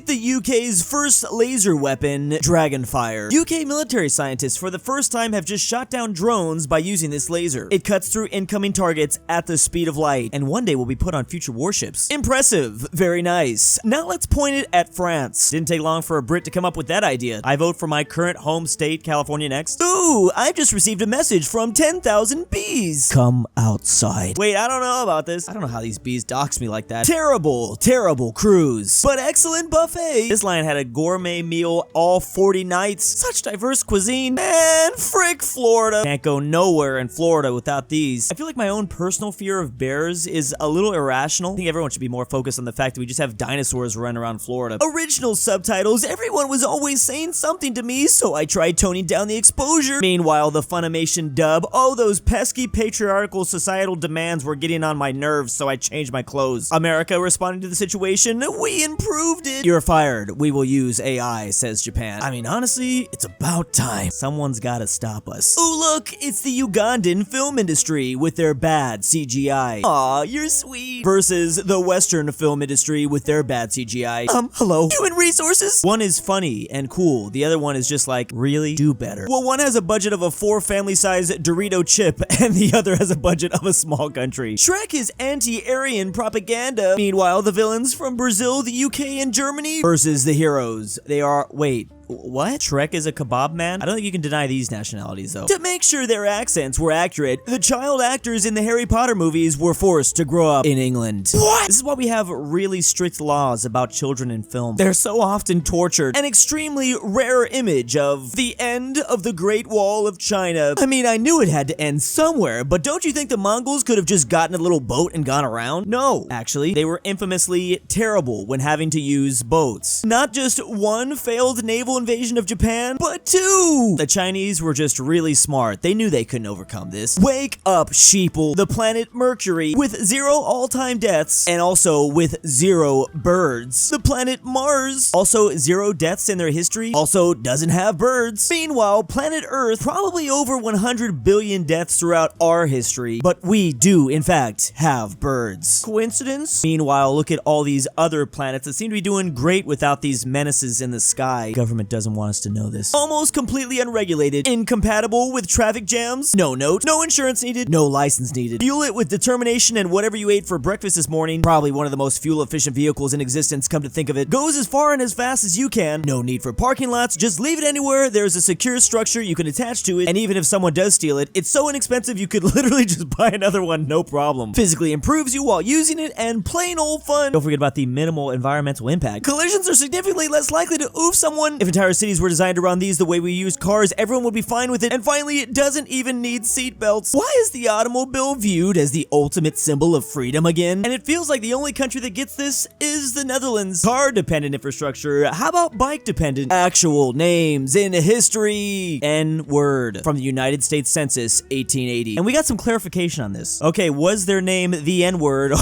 with the UK's first laser weapon, Dragonfire. UK military scientists for the first time have just shot down drones by using this laser. It cuts through incoming targets at the speed of light, and one day will be put on future warships. Impressive. Very nice. Now let's point it at France. Didn't take long for a Brit to come up with that idea. I vote for my current home state, California, next. Ooh, I've just received a message from 10,000 bees. Come outside. Wait, I don't know about this. I don't know how these bees dox me like that. Terrible, terrible cruise, but excellent buffet. This line had a gourmet meal all 40 nights. Such diverse cuisine. And frick Florida. Can't go nowhere in Florida without these. I feel like my own personal fear of bears is a little irrational. I think everyone should be more focused on the fact that we just have dinosaurs running around Florida. Original subtitles. Everyone was always saying something to me, so I tried toning down the exposure. Meanwhile, the Funimation dub. Oh, those pesky patriarchal societal demands were getting on my nerves, so I changed my clothes. America responding to the situation. We improved it. You're fired. We will use AI, says Japan. I mean, honestly, it's about time. Someone's gotta stop us. Ooh, look, it's the Ugandan film industry with their bad CGI. Aw, you're sweet. Versus the Western film industry with their bad CGI. Hello. Human resources? One is funny and cool. The other one is just like, really? Do better. Well, one has a budget of a 4 family-size Dorito chip, and the other has a budget of a small country. Shrek is anti-Aryan propaganda. Meanwhile, the villains from Brazil, the UK, and Germany versus the heroes. They are, wait, what? Shrek is a kebab man? I don't think you can deny these nationalities, though. To make sure their accents were accurate, the child actors in the Harry Potter movies were forced to grow up in England. What? This is why we have really strict laws about children in film. They're so often tortured. An extremely rare image of the end of the Great Wall of China. I mean, I knew it had to end somewhere, but don't you think the Mongols could have just gotten a little boat and gone around? No. Actually, they were infamously terrible when having to use boats. Not just one failed naval invasion of Japan, but 2! The Chinese were just really smart. They knew they couldn't overcome this. Wake up, sheeple. The planet Mercury, with 0 all-time deaths, and also with 0 birds. The planet Mars, also 0 deaths in their history, also doesn't have birds. Meanwhile, planet Earth, probably over 100 billion deaths throughout our history, but we do, in fact, have birds. Coincidence? Meanwhile, look at all these other planets that seem to be doing great without these menaces in the sky. Government doesn't want us to know this. Almost completely unregulated, incompatible with traffic jams, no note, no insurance needed, no license needed. Fuel it with determination and whatever you ate for breakfast this morning, probably one of the most fuel efficient vehicles in existence, come to think of it, goes as far and as fast as you can. No need for parking lots, just leave it anywhere. There's a secure structure you can attach to it, and even if someone does steal it, it's so inexpensive you could literally just buy another one, no problem. Physically improves you while using it, and plain old fun. Don't forget about the minimal environmental impact. Collisions are significantly less likely to oof someone. If entire cities were designed around these the way we use cars, everyone would be fine with it. And finally, it doesn't even need seatbelts. Why is the automobile viewed as the ultimate symbol of freedom again? And it feels like the only country that gets this is the Netherlands. Car-dependent infrastructure. How about bike-dependent? Actual names in history. N-word from the United States Census 1880. And we got some clarification on this. Okay, was their name the N-word, or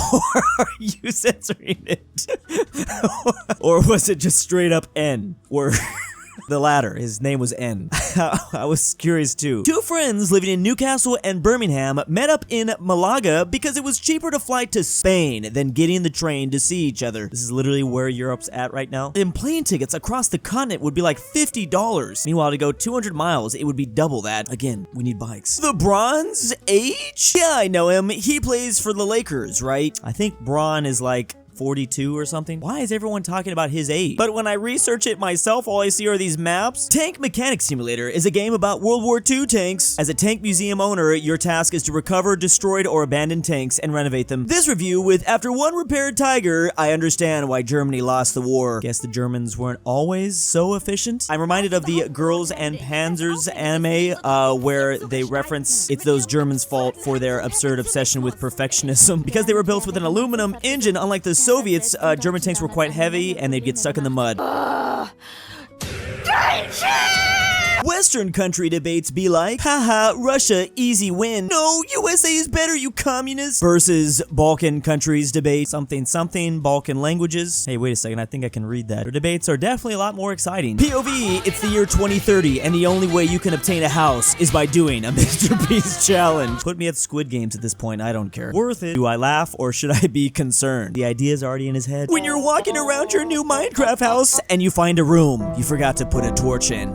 are you censoring it? Or was it just straight up N-word? The latter. His name was N. I was curious too. 2 friends living in Newcastle and Birmingham met up in Malaga because it was cheaper to fly to Spain than getting the train to see each other. This is literally where Europe's at right now. And plane tickets across the continent would be like $50. Meanwhile, to go 200 miles, it would be double that. Again, we need bikes. The Bronze Age? Yeah, I know him. He plays for the Lakers, right? I think Braun is like 42 or something. Why is everyone talking about his age? But when I research it myself, all I see are these maps. Tank Mechanic Simulator is a game about World War II tanks. As a tank museum owner, your task is to recover destroyed or abandoned tanks and renovate them. This review with after one repaired Tiger, I understand why Germany lost the war. Guess the Germans weren't always so efficient. I'm reminded of the Girls and Panzers anime, where they reference it's those Germans' fault for their absurd obsession with perfectionism. Because they were built with an aluminum engine, unlike the Soviets, German tanks were quite heavy and they'd get stuck in the mud. Western country debates be like, haha, Russia, easy win. No, USA is better, you communists. Versus Balkan countries debate something, Balkan languages. Hey, wait a second, I think I can read that. Their debates are definitely a lot more exciting. POV, it's the year 2030, and the only way you can obtain a house is by doing a Mr. Beast challenge. Put me at Squid Games at this point, I don't care. Worth it. Do I laugh or should I be concerned? The idea is already in his head. When you're walking around your new Minecraft house and you find a room you forgot to put a torch in.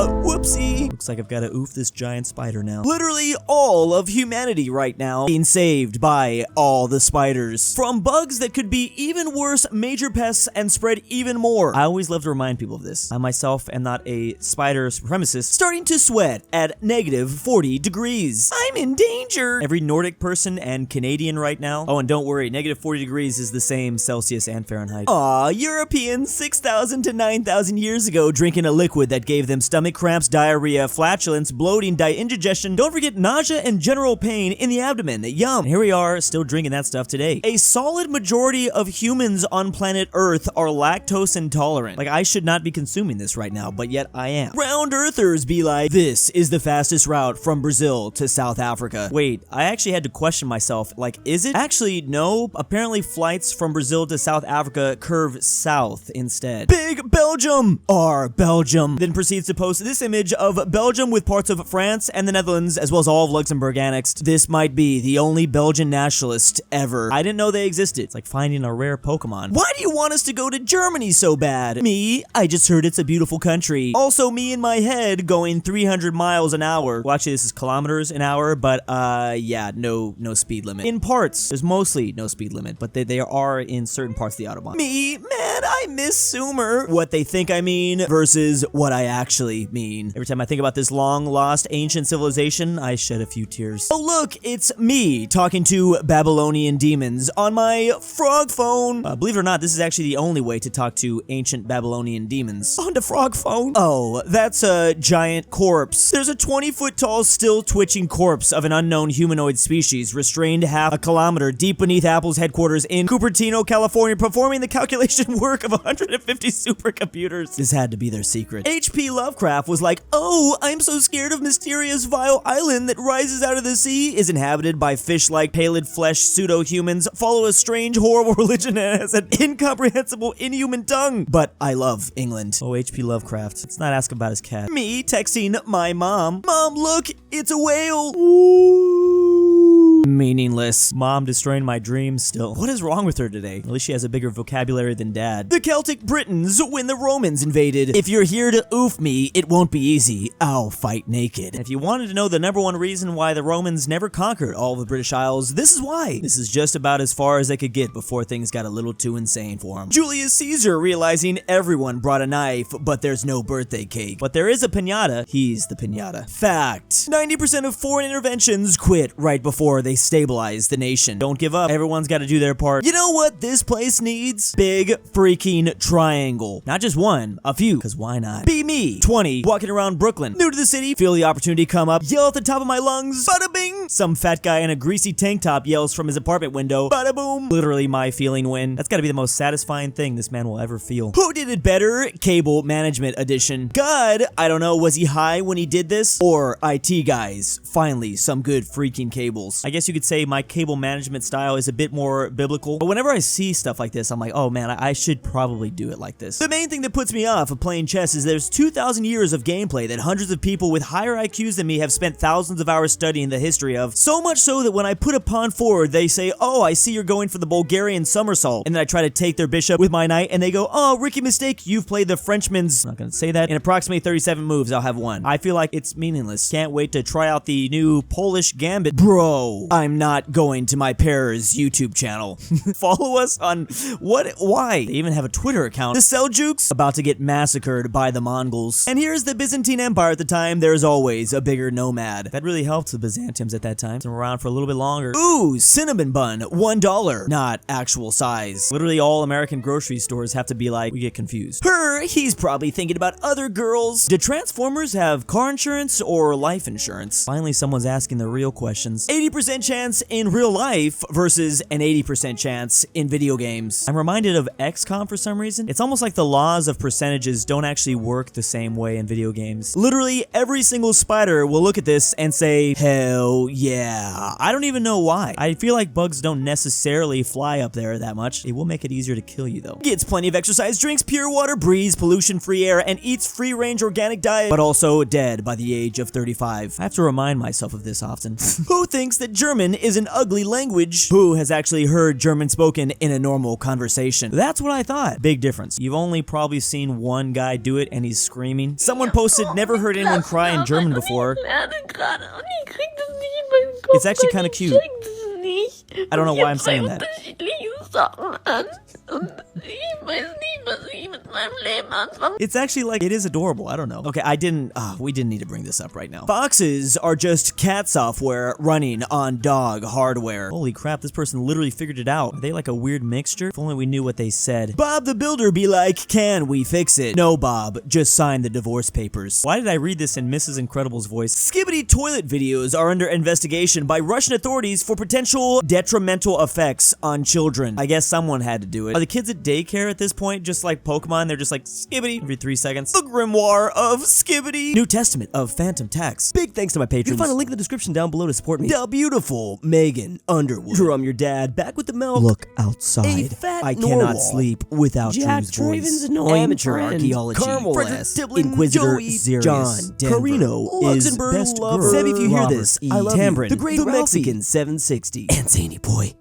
Whoopsie. Looks like I've got to oof this giant spider now. Literally all of humanity right now being saved by all the spiders. From bugs that could be even worse, major pests, and spread even more. I always love to remind people of this. I myself am not a spider supremacist. Starting to sweat at negative 40 degrees. I'm in danger. Every Nordic person and Canadian right now. Oh, and don't worry, negative 40 degrees is the same Celsius and Fahrenheit. Aw, Europeans 6,000 to 9,000 years ago drinking a liquid that gave them stomach cramps, diarrhea, flatulence, bloating, indigestion, don't forget nausea and general pain in the abdomen. Yum. And here we are, still drinking that stuff today. A solid majority of humans on planet Earth are lactose intolerant. Like, I should not be consuming this right now, but yet I am. Round earthers be like, this is the fastest route from Brazil to South Africa. Wait, I actually had to question myself, like, is it? Actually, no. Apparently flights from Brazil to South Africa curve south instead. Big Belgium! Our Belgium. Then proceeds to post this image of Belgium with parts of France and the Netherlands, as well as all of Luxembourg annexed. This might be the only Belgian nationalist ever. I didn't know they existed. It's like finding a rare Pokemon. Why do you want us to go to Germany so bad? Me? I just heard it's a beautiful country. Also, me in my head going 300 miles an hour. Well, actually, this is kilometers an hour, but yeah, no speed limit. In parts, there's mostly no speed limit, but they are in certain parts of the Autobahn. Me? Man, I miss Sumer. What they think I mean versus what I actually mean. Every time I think about this long-lost ancient civilization, I shed a few tears. Oh, look, it's me talking to Babylonian demons on my frog phone. Believe it or not, this is actually the only way to talk to ancient Babylonian demons. On the frog phone. Oh, that's a giant corpse. There's a 20-foot tall, still twitching corpse of an unknown humanoid species restrained half a kilometer deep beneath Apple's headquarters in Cupertino, California, performing the calculation work of 150 supercomputers. This had to be their secret. H.P. Lovecraft was like, oh, I'm so scared of mysterious vile island that rises out of the sea, is inhabited by fish-like pallid flesh pseudo-humans, follow a strange horrible religion and has an incomprehensible inhuman tongue. But I love England. Oh, H.P. Lovecraft. Let's not ask about his cat. Me texting my mom. Mom, look, it's a whale. Ooh. Meaningless. Mom destroying my dreams still. What is wrong with her today? At least she has a bigger vocabulary than dad. The Celtic Britons when the Romans invaded. If you're here to oof me, it won't be easy. I'll fight naked. And if you wanted to know the #1 reason why the Romans never conquered all of the British Isles, this is why. This is just about as far as they could get before things got a little too insane for them. Julius Caesar realizing everyone brought a knife, but there's no birthday cake. But there is a piñata. He's the piñata. Fact. 90% of foreign interventions quit right before they stabilize the nation. Don't give up. Everyone's got to do their part. You know what this place needs? Big freaking triangle. Not just one, a few, because why not? Be me, 20, walking around Brooklyn. New to the city, feel the opportunity come up, yell at the top of my lungs, bada bing! Some fat guy in a greasy tank top yells from his apartment window, bada boom! Literally my feeling win. That's gotta be the most satisfying thing this man will ever feel. Who did it better? Cable Management Edition. God, I don't know, was he high when he did this? Or IT guys, finally, some good freaking cables. I guess you could say my cable management style is a bit more biblical, but whenever I see stuff like this, I'm like, oh man, I should probably do it like this. The main thing that puts me off of playing chess is there's 2,000 years of gameplay that hundreds of people with higher IQs than me have spent thousands of hours studying the history of, so much so that when I put a pawn forward, they say, oh, I see you're going for the Bulgarian somersault, and then I try to take their bishop with my knight, and they go, oh, rookie mistake, you've played the Frenchman's, I'm not gonna say that, in approximately 37 moves, I'll have won. I feel like it's meaningless. Can't wait to try out the new Polish Gambit. Bro, I'm not going to my pair's YouTube channel. Follow us on what? Why? They even have a Twitter account. The Seljuks about to get massacred by the Mongols. And here's the Byzantine Empire at the time. There's always a bigger nomad. That really helped the Byzantiums at that time. Been around for a little bit longer. Ooh, cinnamon bun, $1. Not actual size. Literally all American grocery stores have to be like, we get confused. He's probably thinking about other girls. Do Transformers have car insurance or life insurance? Finally, someone's asking the real questions. 80% 20% chance in real life versus an 80% chance in video games. I'm reminded of XCOM for some reason. It's almost like the laws of percentages don't actually work the same way in video games. Literally every single spider will look at this and say, hell yeah. I don't even know why. I feel like bugs don't necessarily fly up there that much. It will make it easier to kill you though. Gets plenty of exercise, drinks pure water, breathes pollution-free air, and eats free-range organic diet, but also dead by the age of 35. I have to remind myself of this often. Who thinks that German is an ugly language? Who has actually heard German spoken in a normal conversation? That's what I thought. Big difference. You've only probably seen one guy do it and he's screaming. Someone posted, never heard anyone cry in German before. It's actually kind of cute. I don't know why I'm saying that. It's actually like, it is adorable. I don't know. Okay, we didn't need to bring this up right now. Foxes are just cat software running on dog hardware. Holy crap, this person literally figured it out. Are they like a weird mixture? If only we knew what they said. Bob the Builder be like, can we fix it? No, Bob, just sign the divorce papers. Why did I read this in Mrs. Incredible's voice? Skibbity toilet videos are under investigation by Russian authorities for potential detrimental effects on children. I guess someone had to do it. Are the kids at daycare at this point just like Pokemon? They're just like Skibbity every 3 seconds. The Grimoire of Skibbity. New Testament of Phantom Tax. Big thanks to my patrons. You can find a link in the description down below to support me. The beautiful Megan Underwood. From your dad, back with the milk. Look outside. A fat I normal. Cannot sleep without Jack Traven's annoying Amateur friend. Archaeology. Carmel Saida. InquisitorXarius. JohnDenver. KirinoIsBestGirl. Sebby, if you hear this, I love you. The Great Mexican 760. And ZaneyBoi.